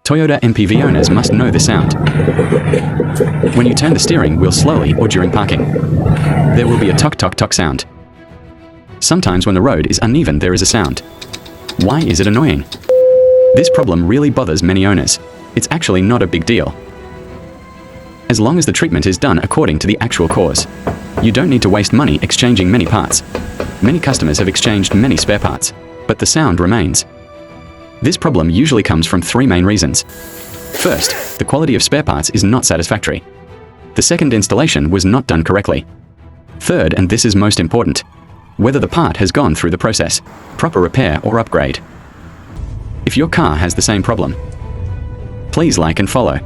Toyota MPV owners must know the sound. When you turn the steering wheel slowly or during parking, there will be a tok tok tok sound. Sometimes when the road is uneven, there is a sound. Why is it annoying? This problem really bothers many owners. It's actually not a big deal, as long as the treatment is done according to the actual cause. You don't need to waste money exchanging many parts. Many customers have exchanged many spare parts, but the sound remains. This problem usually comes from three main reasons. First, the quality of spare parts is not satisfactory. The second, installation was not done correctly. Third, and this is most important, whether the part has gone through the process, proper repair or upgrade. If your car has the same problem, please like and follow.